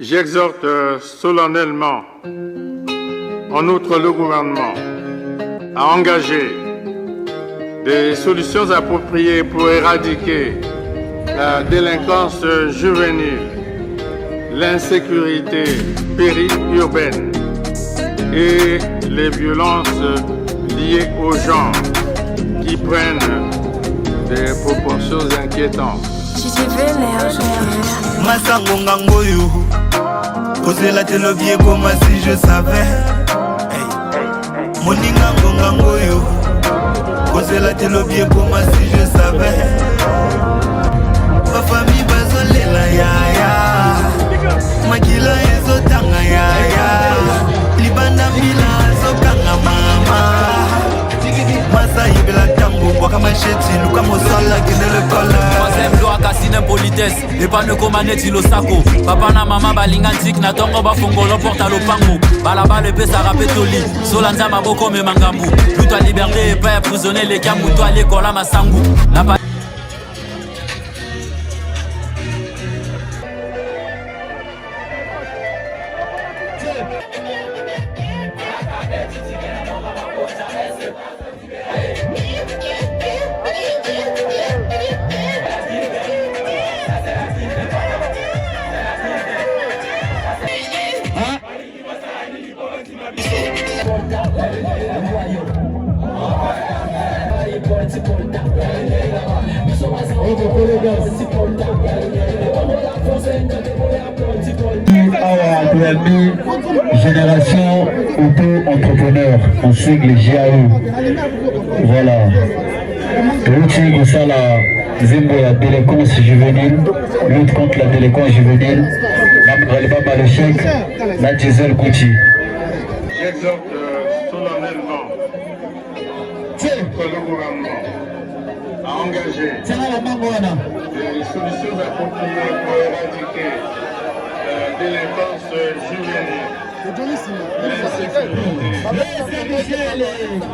J'exhorte solennellement, en outre le gouvernement, à engager des solutions appropriées pour éradiquer la délinquance juvénile, l'insécurité périurbaine et les violences liées au genre qui prennent des proportions inquiétantes. Kozela te lobie comme si je savais. Moninga ngongango yo. Kozela te lobie comme si je savais. Ma famille bazolela ya ya. Makila ezotanga ya ya. Libanda mila zokanga mama. Masa yibela tango waka macheti luka mosala kene le colère. Troisième loi cassine impolitesse. Et pas ne commander lo sako. Papa na mama balinga tik na tongo ba fongolo porta lo pango. Balaba le pesa rapetoli. Solanza maboko me mangambu. Plutôt à liberté et pas emprisonner les camous. Toi l'école à masangu. Génération auto-entrepreneur en sigle GAE. Voilà. L'outil de ça, la délinquance juvénile, lutte contre la délinquance juvénile, le chèque, la diesel Gucci. J'exhorte solennellement le gouvernement à engager des solutions appropriées pour éradiquer la délinquance juvénile, l'insécurité, les violences.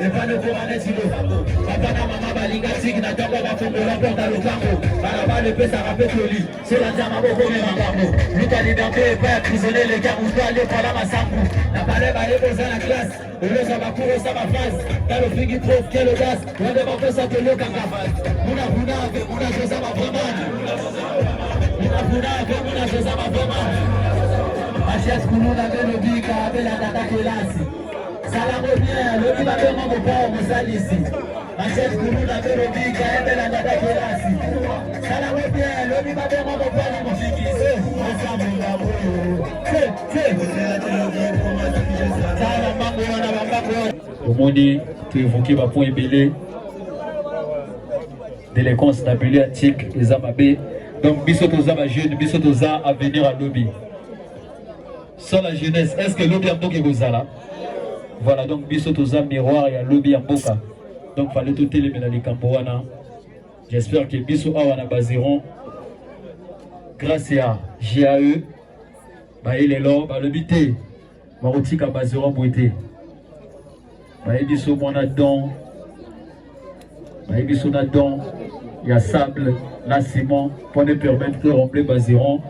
Et pas de commander si le papa na mama balinga tik na tongo ba fongola porta lo kango. Balaba le pesa rapetoli. C'est la diama boko me mangambo. Lutte à liberté et pas emprisonner les gars. Ou toi aller pour la massambu. Na palais ba yeboza la classe. Le ça va courir ça va face. T'as le figi prof quel audace. On devant faire ça que le kangafas. Muna avec muna chose va vraiment. Muna avec muna chose va vraiment. Achète kounou avec le bika avec la data kelasi. Salamo bien, le qui va faire mon beau mon salisi. Achète pour nous la vérité, quand elle a la kelasi. Salamo bien, le qui va faire mon beau mon fiki. Au monde, tu évoquais ma point belé. Délinquance d'abelé antique, les amabés. Donc, bisotoza ma jeune, bisotoza à venir à lobby. Sans la jeunesse, est-ce que lobby a beaucoup de là? Voilà, donc bisotoza miroir et à lobby en boca. Donc, fallait tout éliminer les camboana. J'espère que biso awana baseront grâce à GAE. Bah, il est là, bah, le bité. Marotika baseront boité. Bah, il biso mona don. Bah, il biso na don. Il y a sable, la ciment, pour nous permettre de remplir baseront.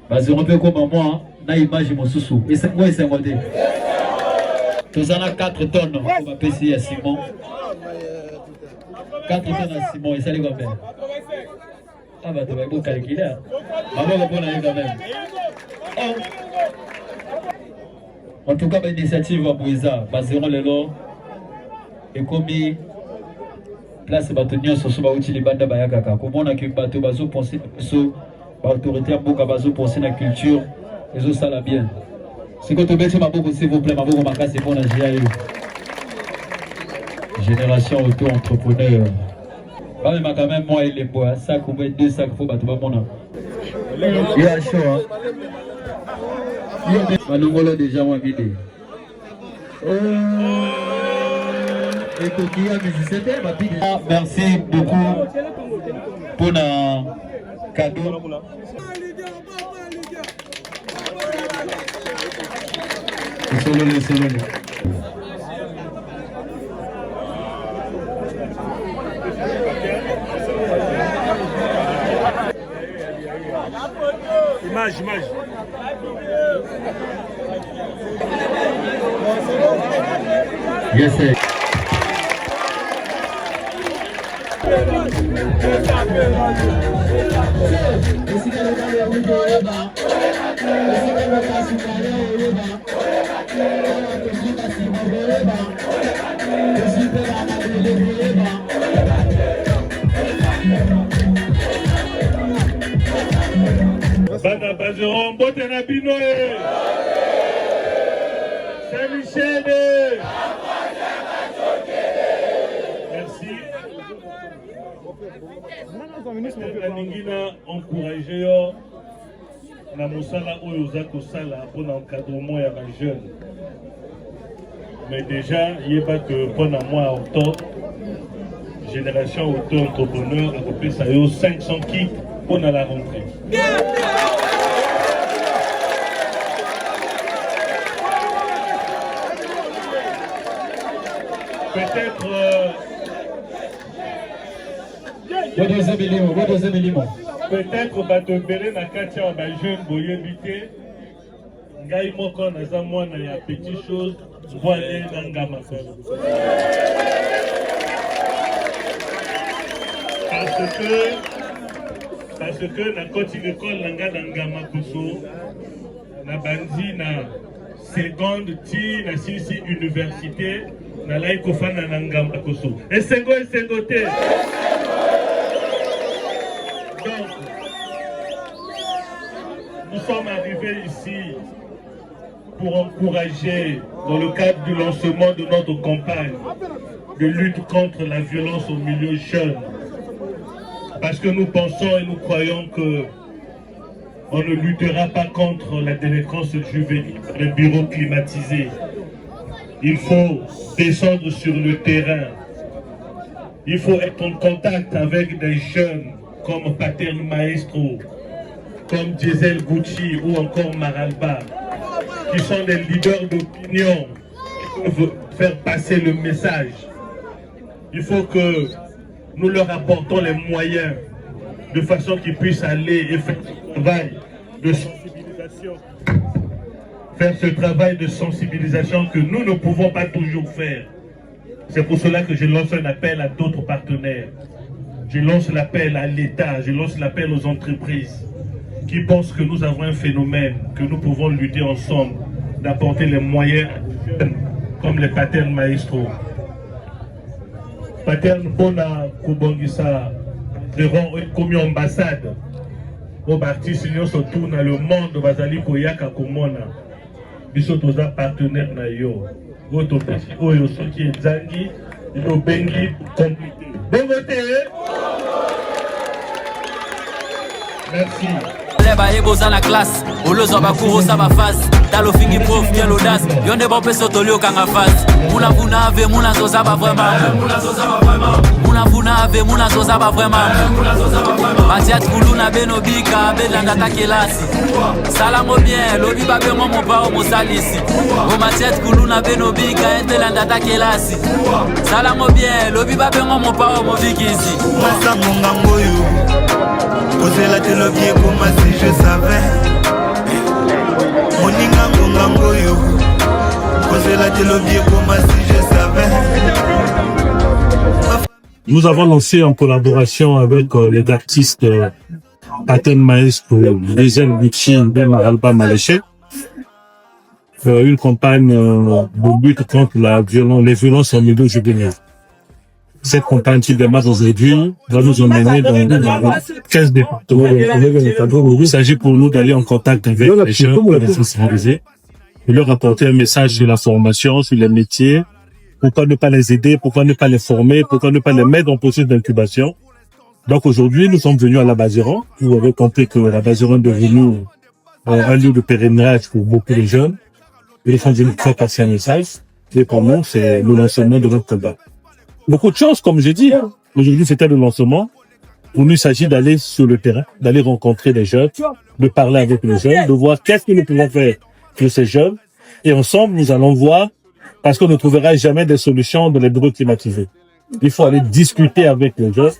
Baseront peut comme moi, na image mon sous. Et c'est quoi, c'est moi de. Nous en avons 4 tonnes pour ma PC à ciment. 4 tonnes à ciment, et ça les va bien. Ah bah tu vas bien calculer. Maman va prendre quand même. En tout cas, l'initiative à Bouéza, baseront les lots. Et comme place Batonio, ce sont les bandes Bayakaka. Comment on a que Bato Bazo penser sur l'autorité à Boka Bazo penser la culture, les autres ça la bien. C'est quand tu mets ma boue, s'il vous plaît, ma boue, ma casse, c'est bon, la GAE. Génération auto-entrepreneur. Bah, mais quand même, moi, il est beau, un sac ou 2 sacs, il faut battre mon nom. Il y a chaud, hein. Malongolo déjà moi vidé. Merci beaucoup pour le cadeau. Solo. Image. Yes, sir. Bana Bazeron, Botana Binoé, Saint-Michel. Merci. Ningina encouragé na mosala oyo za kosala pour l'encadrement ya ba jeune. Mais déjà yeba que pendant moi octobre génération auto-entrepreneur a coupé ça yo 500 kits pour la rentrée. Peut-être peut-être batobele na kati ya ba jeune boyebi te ngai moko naza mwana ya petite chose voile na ngama parce que na koti l'école nanga na ngama kuso na bandi na seconde ti na sisi université na lai kofana na ngama kuso esengo te. Donc, nous sommes arrivés ici pour encourager, dans le cadre du lancement de notre campagne de lutte contre la violence au milieu jeune. Parce que nous pensons et nous croyons que on ne luttera pas contre la délinquance juvénile, les bureaux climatisés. Il faut descendre sur le terrain. Il faut être en contact avec des jeunes comme Paterno Maestro, comme Diesel Gucci ou encore Maralba, qui sont des leaders d'opinion, qui peuvent faire passer le message. Il faut que nous leur apportons les moyens de façon qu'ils puissent aller et faire ce travail de sensibilisation. Faire ce travail de sensibilisation que nous ne pouvons pas toujours faire. C'est pour cela que je lance un appel à d'autres partenaires. Je lance l'appel à l'État, je lance l'appel aux entreprises qui pensent que nous avons un phénomène, que nous pouvons lutter ensemble, d'apporter les moyens comme les Paterno Maestro. Paterno Bona Kubongisa devant comme ambassade aux artistes surtout dans le monde Bazali Koyaka Komona. Biso toza partenaire na yo. Votre petit oyo soki ezangi yo bengi compliqué. Bongo te. Merci. Leba eboza na classe, olozo bakuro sa ba face. Talo fingi prof bien l'audace, yonde bon peso tolio kanga face. Muna vuna ave muna zoza ba vraiment. Muna vuna ave muna zoza ba vraiment. Batiat kuluna beno bika bedlanga ta kelasi. Salamo bien, lobi ba bengo mo ba mo salisi. O matiat kuluna beno bika entelanda ta kelasi. Salamo bien, lobi ba bengo mo ba mo bikisi. Masango ngangoyo. Posez-la te l'objet comme si je savais. Moningango ngangoyo. Posez-la te l'objet comme si je savais. Nous avons lancé en collaboration avec les artistes Paterno Maestro, Diesel Gucci et Maralba Maléché une campagne de lutte contre les violences en milieu juvénile. Cette campagne qui démarre aujourd'hui va nous emmener dans 15 départements. Il s'agit pour nous d'aller en contact avec les jeunes pour les sensibiliser et leur apporter un message sur la formation, sur les métiers. Pourquoi ne pas les aider, pourquoi ne pas les former, pourquoi ne pas les mettre en processus d'incubation. Donc aujourd'hui, nous sommes venus à la Bazeron. Vous avez compris que la Bazeron est devenue un lieu de pèlerinage pour beaucoup de jeunes. Ils sont venus faire passer un message. Et pour nous, c'est le lancement de notre combat. Beaucoup de choses, comme j'ai dit. Aujourd'hui, c'était le lancement. Pour nous, il s'agit d'aller sur le terrain, d'aller rencontrer les jeunes, de parler avec les jeunes, de voir qu'est-ce que nous pouvons faire pour ces jeunes. Et ensemble, nous allons voir, parce qu'on ne trouvera jamais des solutions dans les bureaux climatisés. Il faut aller discuter avec les jeunes,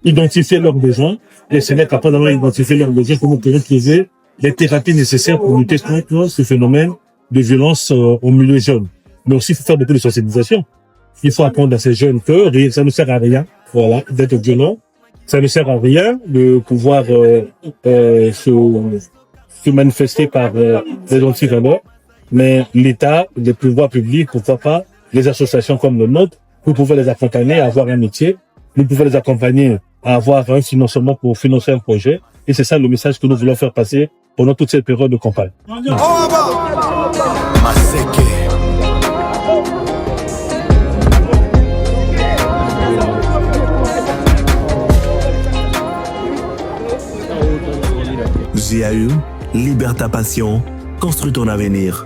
identifier leurs besoins, et ce n'est qu'après d'avoir identifié leurs besoins que nous pourrons trouver les thérapies nécessaires pour lutter contre ce phénomène de violence au milieu jeune. Mais aussi, il faut faire beaucoup de sensibilisation. Il faut apprendre à ces jeunes que ça ne sert à rien, voilà, d'être violent. Ça ne sert à rien de pouvoir se manifester par des anti-valeurs. Mais l'État, les pouvoirs publics, pourquoi pas, les associations comme le nôtre, vous pouvez les accompagner à avoir un métier, vous pouvez les accompagner à avoir un financement pour financer un projet. Et c'est ça le message que nous voulons faire passer pendant toute cette période de campagne. GAU, libère ta passion, construis ton avenir.